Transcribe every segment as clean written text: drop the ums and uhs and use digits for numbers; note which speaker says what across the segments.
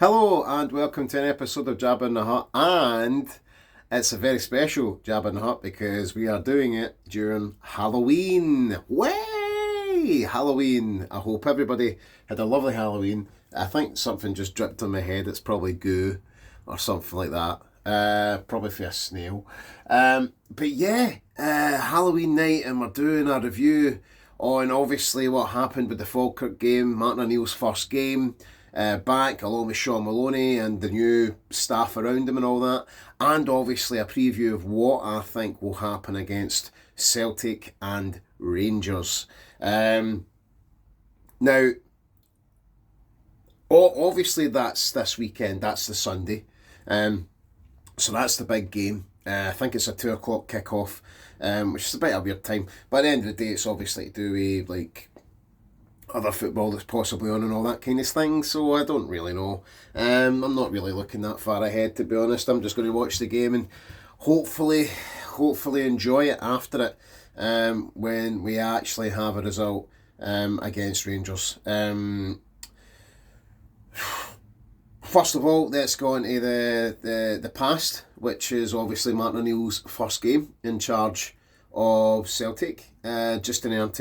Speaker 1: Hello and welcome to an episode of Jabba in the Hut, and it's a very special Jabba in the Hut because we are doing it during Halloween. Way! Halloween! I hope everybody had a lovely Halloween. I think something just dripped on my head. It's probably goo or something like that. Probably for a snail. But yeah, Halloween night, and we're doing a review on obviously what happened with the Falkirk game, Martin O'Neill's first game. Back along with Sean Maloney and the new staff around him and all that, and obviously a preview of what I think will happen against Celtic and Rangers. Now, obviously that's this weekend, that's the Sunday, so that's the big game. I think it's a 2 o'clock kickoff, which is a bit of a weird time, but at the end of the day it's obviously to do with like other football that's possibly on and all that kind of thing, so I don't really know. I'm not really looking that far ahead, to be honest. I'm just going to watch the game and hopefully enjoy it after it, when we actually have a result against Rangers. First of all, let's go into the past, which is obviously Martin O'Neill's first game in charge of Celtic, just in an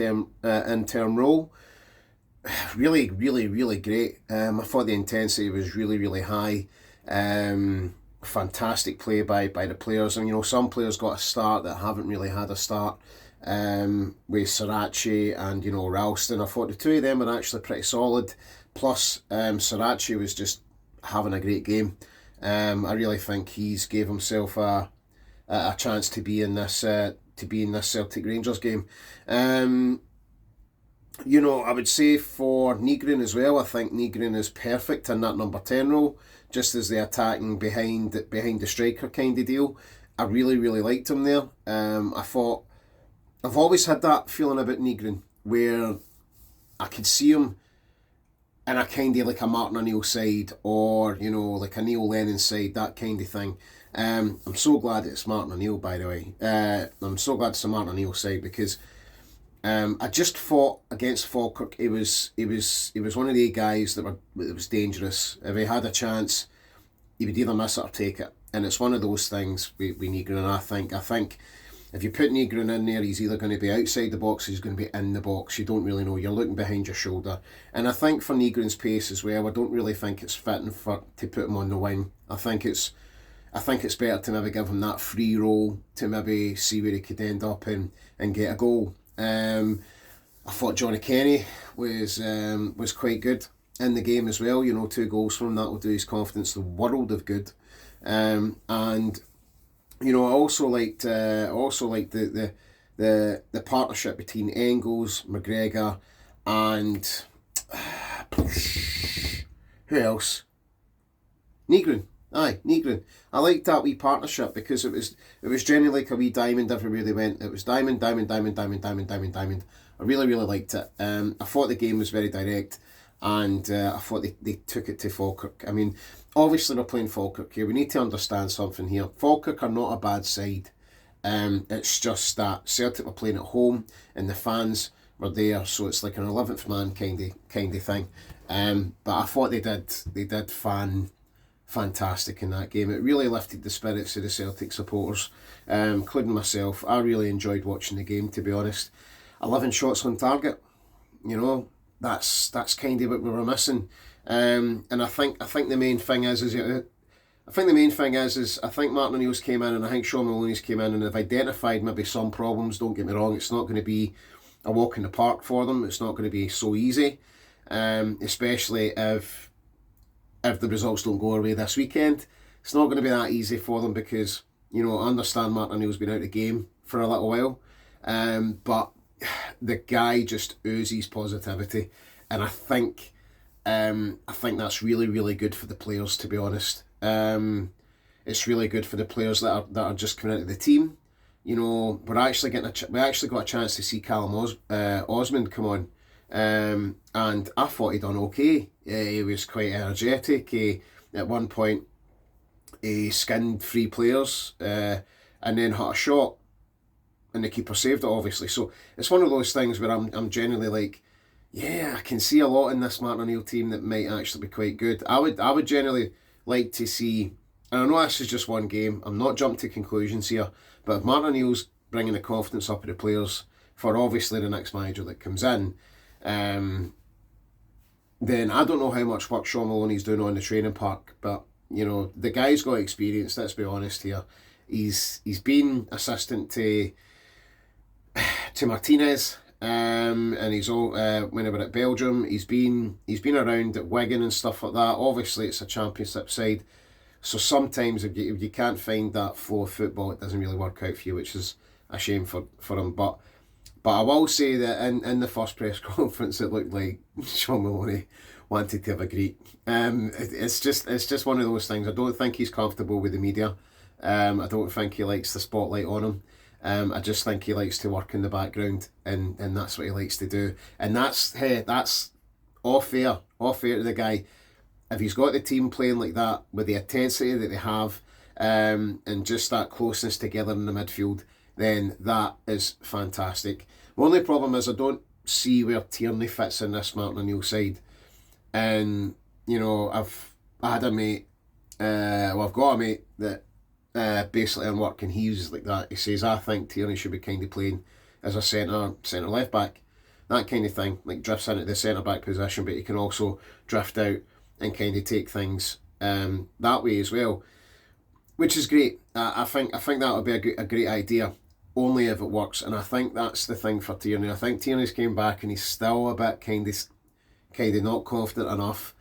Speaker 1: interim role. Really great. I thought the intensity was really high. Fantastic play by the players. And some players got a start that haven't really had a start. With Sriracha and Ralston. I thought the two of them were actually pretty solid. Plus, Sriracha was just having a great game. I really think he's gave himself a chance to be in this Celtic Rangers game. I would say for Nygren as well, I think Nygren is perfect in that number 10 role, just as the attacking behind the striker kind of deal. I really liked him there. I thought, I've always had that feeling about Nygren, where I could see him in a kind of like a Martin O'Neill side, or, like a Neil Lennon side, that kind of thing. I'm so glad it's Martin O'Neill, by the way. I'm so glad it's a Martin O'Neill side, because I just thought against Falkirk, it was one of the guys that was dangerous. If he had a chance, he would either miss it or take it, and it's one of those things with Nygren. And I think if you put Nygren in there, he's either going to be outside the box or he's going to be in the box. You don't really know. You're looking behind your shoulder, and I think for Nygren's pace as well, I don't really think it's fitting to put him on the wing. I think it's better to maybe give him that free roll to maybe see where he could end up and get a goal. I thought Johnny Kenny was quite good in the game as well. 2 goals from him, that will do his confidence the world of good. And I also liked the partnership between Engels, McGregor, and who else? Nygren. Aye, Nygren. I liked that wee partnership because it was generally like a wee diamond everywhere they went. It was diamond. I really liked it. I thought the game was very direct, and I thought they took it to Falkirk. I mean, obviously we're playing Falkirk here. We need to understand something here. Falkirk are not a bad side. It's just that Celtic were playing at home and the fans were there, so it's like an 11th man kind of thing. But I thought they did fantastic in that game. It really lifted the spirits of the Celtic supporters, including myself. I really enjoyed watching the game, to be honest. 11 shots on target, that's kind of what we were missing. And I think the main thing is I think Martin O'Neill's came in, and I think Sean Maloney's came in, and they've identified maybe some problems. Don't get me wrong, it's not going to be a walk in the park for them. It's not going to be so easy, especially if the results don't go our way this weekend. It's not going to be that easy for them because, I understand Martin O'Neill's been out of the game for a little while, but the guy just oozes positivity, and I think that's really good for the players, to be honest. It's really good for the players that are just coming out of the team. We actually got a chance to see Callum Osmond come on. And I thought he done okay. He was quite energetic. At one point, he skinned 3 players and then hit a shot, and the keeper saved it, obviously. So it's one of those things where I'm generally like, Yeah, I can see a lot in this Martin O'Neill team that might actually be quite good. I would generally like to see, and I know this is just one game, I'm not jumping to conclusions here, but if Martin O'Neill's bringing the confidence up of the players for obviously the next manager that comes in, um, then I don't know how much work Sean Maloney's doing on the training park, but you know, the guy's got experience, let's be honest here. He's been assistant to Martinez, and he's all when they were at Belgium. He's been around at Wigan and stuff like that. Obviously, it's a Championship side, so sometimes if you can't find that flow of football, it doesn't really work out for you, which is a shame for him. But I will say that in the first press conference, it looked like Sean Maloney wanted to have a greet. It's just one of those things. I don't think he's comfortable with the media. I don't think he likes the spotlight on him. I just think he likes to work in the background, and that's what he likes to do. And that's off fair to the guy. If he's got the team playing like that with the intensity that they have, and just that closeness together in the midfield, then that is fantastic. My only problem is I don't see where Tierney fits in this Martin O'Neill side. And you know, I had a mate, I've got a mate that basically in work, and he's like that. He says, I think Tierney should be kind of playing as a centre left back, that kind of thing. Like drifts into the centre back position, but he can also drift out and kind of take things that way as well, which is great. I think that would be a great idea, only if it works. And I think that's the thing for Tierney. I think Tierney's came back and he's still a bit kind of not confident enough.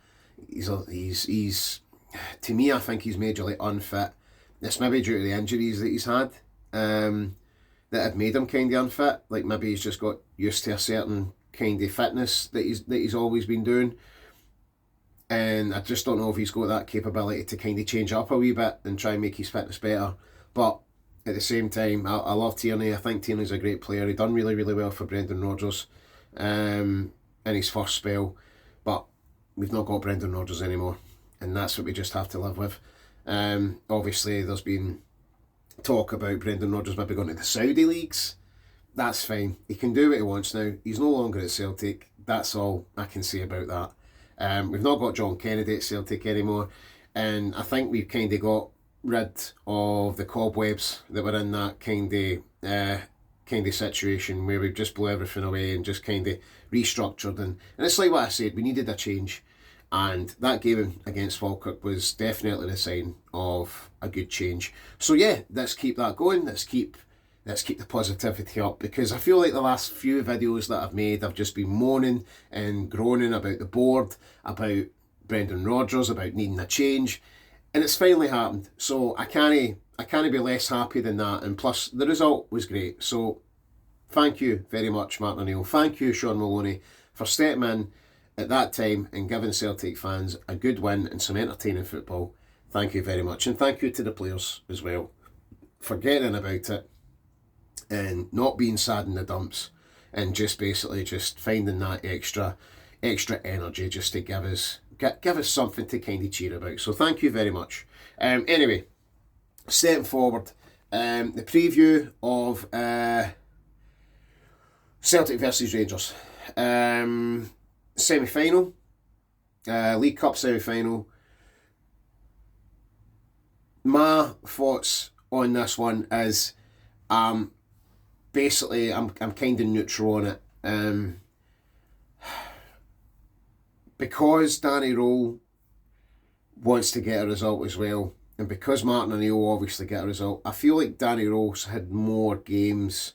Speaker 1: He's to me, I think he's majorly unfit. It's maybe due to the injuries that he's had, that have made him kind of unfit. Like maybe he's just got used to a certain kind of fitness that he's always been doing. And I just don't know if he's got that capability to kind of change up a wee bit and try and make his fitness better. But at the same time, I love Tierney. I think Tierney's a great player. He done really, really well for Brendan Rodgers in his first spell. But we've not got Brendan Rodgers anymore. And that's what we just have to live with. Obviously, there's been talk about Brendan Rodgers maybe going to the Saudi leagues. That's fine. He can do what he wants now. He's no longer at Celtic. That's all I can say about that. We've not got John Kennedy at Celtic anymore, and I think we've kind of got rid of the cobwebs that were in that kind of situation where we've just blew everything away and just kind of restructured, and it's like what I said, we needed a change, and that game against Falkirk was definitely the sign of a good change. So yeah, let's keep that going. Let's keep the positivity up, because I feel like the last few videos that I've made, I've just been moaning and groaning about the board, about Brendan Rodgers, about needing a change, and it's finally happened. So I can't be less happy than that. And plus, the result was great. So thank you very much, Martin O'Neill. Thank you, Sean Maloney, for stepping in at that time and giving Celtic fans a good win and some entertaining football. Thank you very much, and thank you to the players as well for getting about it and not being sad in the dumps, and just basically just finding that extra energy just to give us something to kind of cheer about. So thank you very much. Anyway, stepping forward, the preview of Celtic versus Rangers, semi-final, League Cup semi-final. My thoughts on this one is, basically, I'm kind of neutral on it. Because Danny Rowe wants to get a result as well, and because Martin O'Neill obviously get a result, I feel like Danny Rowe's had more games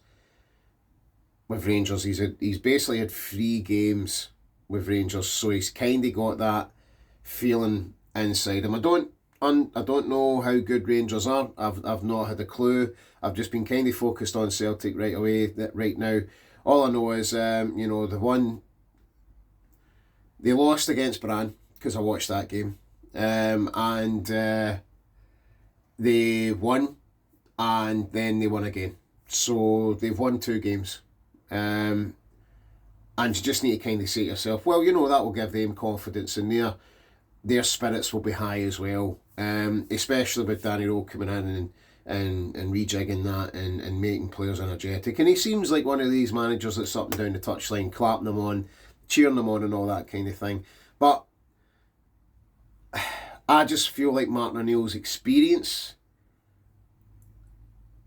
Speaker 1: with Rangers. He's basically had 3 games with Rangers, so he's kind of got that feeling inside him. I don't know how good Rangers are. I've not had a clue. I've just been kind of focused on Celtic right now. All I know is, they lost against Brann, because I watched that game, and they won, and then they won again. So they've won 2 games, and you just need to kind of say to yourself, well, that will give them confidence, and their spirits will be high as well, especially with Danny Rowe coming in and rejigging that and making players energetic. And he seems like one of these managers that's up and down the touchline, clapping them on cheering them on and all that kind of thing. But I just feel like Martin O'Neill's experience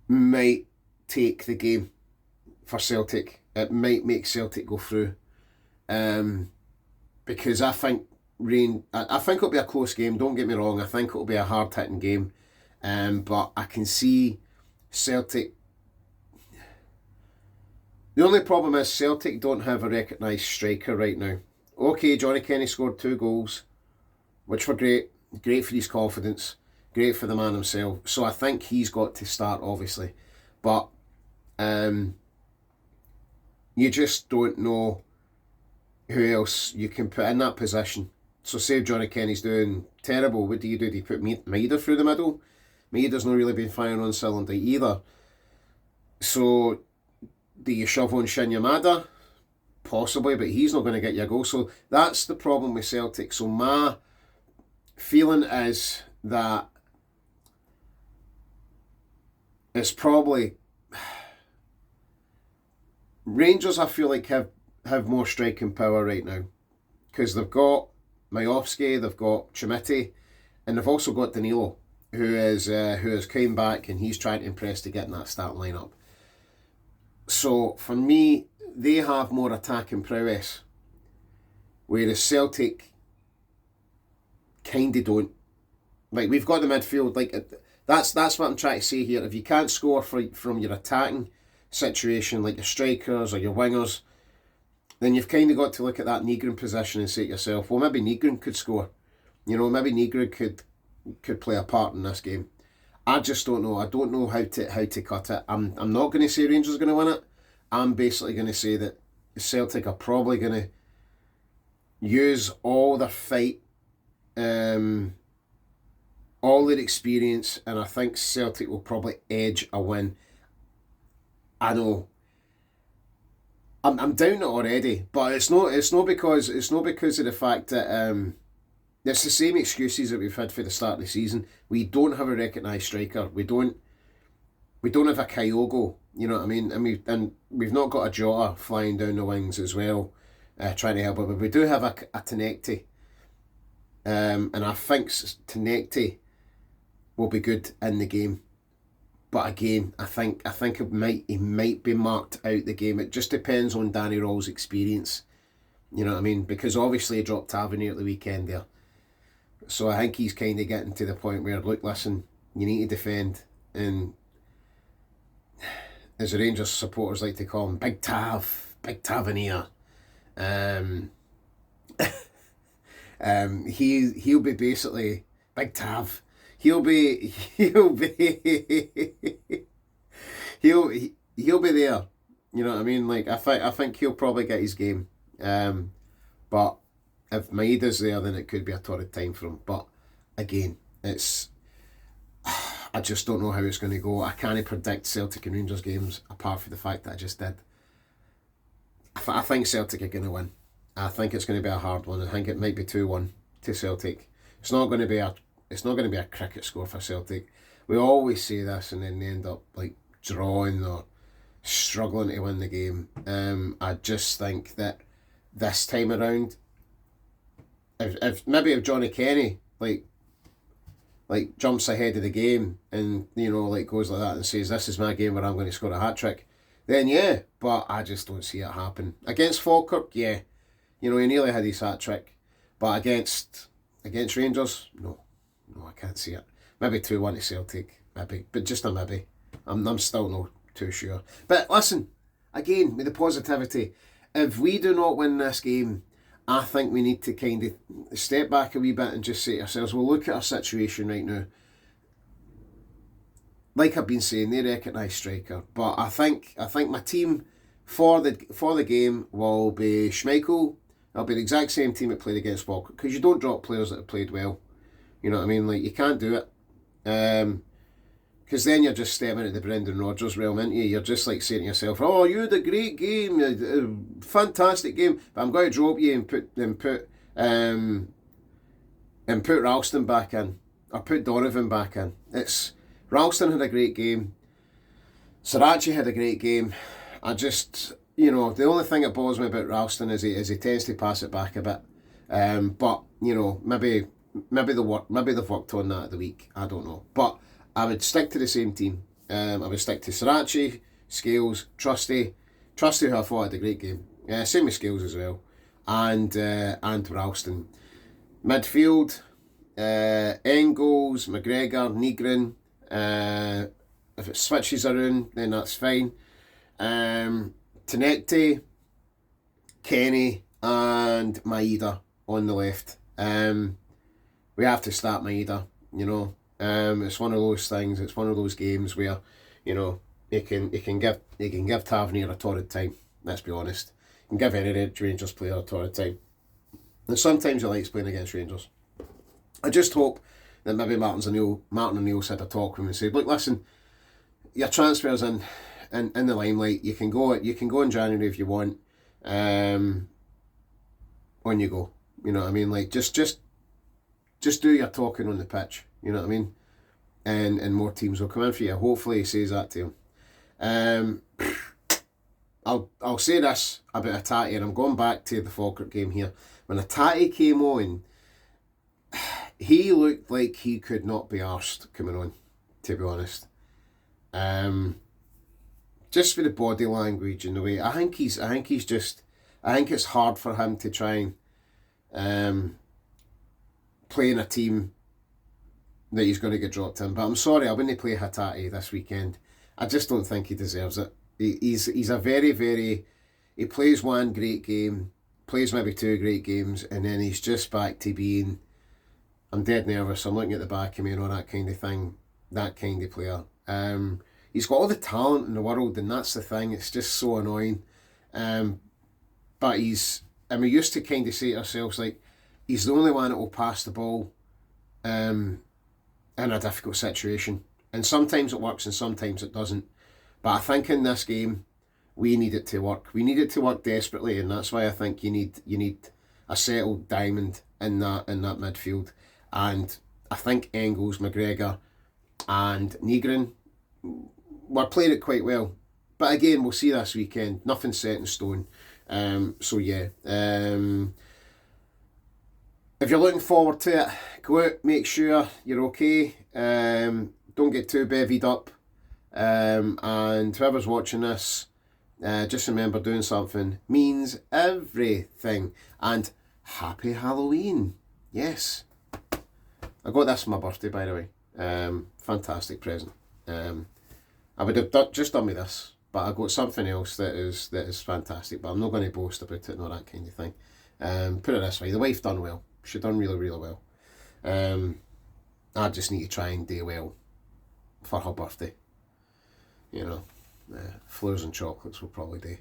Speaker 1: might take the game for Celtic. It might make Celtic go through. Because I think I think it'll be a close game, don't get me wrong. I think it'll be a hard-hitting game. But I can see Celtic... The only problem is Celtic don't have a recognised striker right now. Okay, Johnny Kenny scored 2 goals, which were great. Great for his confidence. Great for the man himself. So I think he's got to start, obviously. But you just don't know who else you can put in that position. So say if Johnny Kenny's doing terrible, what do? Do you put Maeda through the middle? Maeda's not really been firing on cylinder either. So do you shove on Shinya Mada? Possibly, but he's not going to get you a goal. So that's the problem with Celtic. So my feeling is that it's probably... Rangers, I feel like, have more striking power right now. Because they've got Majowski, they've got Chimiti, and they've also got Danilo, who has came back and he's trying to impress to get in that start lineup. So for me, they have more attacking prowess, whereas Celtic kind of don't. Like, we've got the midfield. Like, that's what I'm trying to say here. If you can't score from your attacking situation, like your strikers or your wingers, then you've kind of got to look at that Nygren position and say to yourself, well, maybe Nygren could score. You know, maybe Nygren could play a part in this game. I just don't know. I don't know how to cut it. I'm not going to say Rangers are going to win it. I'm basically going to say that Celtic are probably going to use all their fight, all their experience, and I think Celtic will probably edge a win. I know I'm down it already, but it's not because of the fact that it's the same excuses that we've had for the start of the season. We don't have a recognised striker. We don't have a Kyogo. You know what I mean? And we've not got a Jota flying down the wings as well, trying to help it. But we do have a Tenekti, and I think Tenekti will be good in the game. But again, I think he might be marked out the game. It just depends on Danny Rawls' experience. You know what I mean? Because obviously he dropped Tavernier at the weekend there. So I think he's kind of getting to the point where, look, listen, you need to defend. And as the Rangers supporters like to call him, Big Tavernier. He'll be basically Big Tav. He'll be there. You know what I mean? Like, I think he'll probably get his game. But if Maeda's there, then it could be a torrid time for him. But again, I just don't know how it's going to go. I can't predict Celtic and Rangers games apart from the fact that I just did. I think Celtic are going to win. I think it's going to be a hard one. I think it might be 2-1 to Celtic. It's not going to be a cricket score for Celtic. We always say this and then they end up like drawing or struggling to win the game. I just think that this time around, if Johnny Kenny like jumps ahead of the game and, you know, like goes like that and says, this is my game where I'm going to score a hat-trick, then yeah, but I just don't see it happen. Against Falkirk, yeah, you know, he nearly had his hat-trick, but against Rangers, no, I can't see it. Maybe 2-1 to Celtic, maybe, but just a maybe. I'm still not too sure. But listen, again, with the positivity, if we do not win this game, I think we need to kind of step back a wee bit and just say to ourselves, well, look at our situation right now. Like I've been saying, they recognise striker, but I think my team for the game will be Schmeichel. It'll be the exact same team that played against Falkirk, because you don't drop players that have played well. You know what I mean? Like, you can't do it. Because then you're just stepping into the Brendan Rodgers realm, aren't you? You're just like saying to yourself, oh, you had a great game, fantastic game, but I'm going to drop you and put Ralston back in, or put Donovan back in. Ralston had a great game, Sriracha had a great game. you know, the only thing that bothers me about Ralston is he tends to pass it back a bit. But you know, maybe they've worked on that at the week. I don't know, but I would stick to the same team. I would stick to Sriracha, Scales, Trusty, who I thought had a great game. Same with Scales as well, and Ralston. Midfield, Engels, McGregor, Negrin. If it switches around, then that's fine. Tenecte, Kenny, and Maeda on the left. We have to start Maeda, you know. It's one of those things. It's one of those games where, you know, he can give Tavernier a torrid time. Let's be honest. He can give any Rangers player a torrid time. And sometimes he likes playing against Rangers. I just hope that maybe Martin O'Neill's had a talk with him and said, look, listen, your transfers in the limelight. You can go in January if you want. On you go. You know what I mean? Like just do your talking on the pitch. You know what I mean? And more teams will come in for you. Hopefully he says that to him. I'll say this about Atati, and I'm going back to the Falkirk game here. When Atati came on, he looked like he could not be arsed coming on, to be honest. Just for the body language and the way, I think it's hard for him to try and play in a team that he's going to get dropped in. But I'm sorry, I wouldn't play Hatate this weekend. I just don't think he deserves it. He's a very, very... He plays one great game, plays maybe two great games, and then he's just back to being... I'm dead nervous, I'm looking at the back of me and all that kind of thing. That kind of player. He's got all the talent in the world, and that's the thing. It's just so annoying. But we used to kind of say to ourselves, like, he's the only one that will pass the ball in a difficult situation. And sometimes it works and sometimes it doesn't. But I think in this game, we need it to work. We need it to work desperately, and that's why I think you need a settled diamond in that midfield. And I think Engels, McGregor, and Negrin were playing it quite well. But again, we'll see this weekend. Nothing's set in stone. So yeah. If you're looking forward to it, go out, make sure you're okay. Don't get too bevied up. And whoever's watching this, just remember doing something means everything. And happy Halloween. Yes. I got this for my birthday, by the way. Fantastic present. I would have just done with this, but I got something else that is fantastic. But I'm not going to boast about it and all that kind of thing. Put it this way: the wife done well. She done really, really well. I just need to try and do well for her birthday. You know, flowers and chocolates will probably do.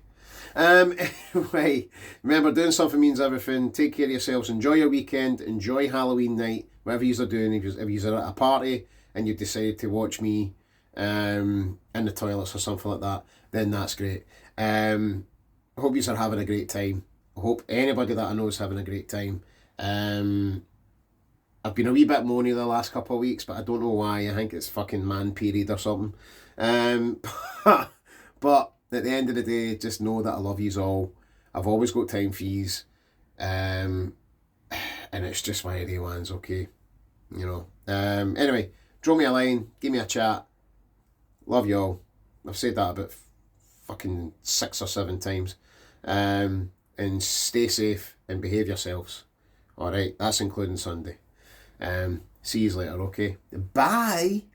Speaker 1: Anyway, remember, doing something means everything. Take care of yourselves. Enjoy your weekend. Enjoy Halloween night. Whatever you're doing, if you're at a party and you've decided to watch me in the toilets or something like that, then that's great. I hope you are having a great time. I hope anybody that I know is having a great time. I've been a wee bit moany the last couple of weeks, but I don't know why. I think it's fucking man period or something. But at the end of the day, just know that I love yous all. I've always got time for yous. And it's just one of the ones, okay? You know. Anyway, draw me a line, give me a chat. Love you all. I've said that about fucking 6 or 7 times. And stay safe and behave yourselves. Alright, that's including Sunday. See you later, okay? Bye!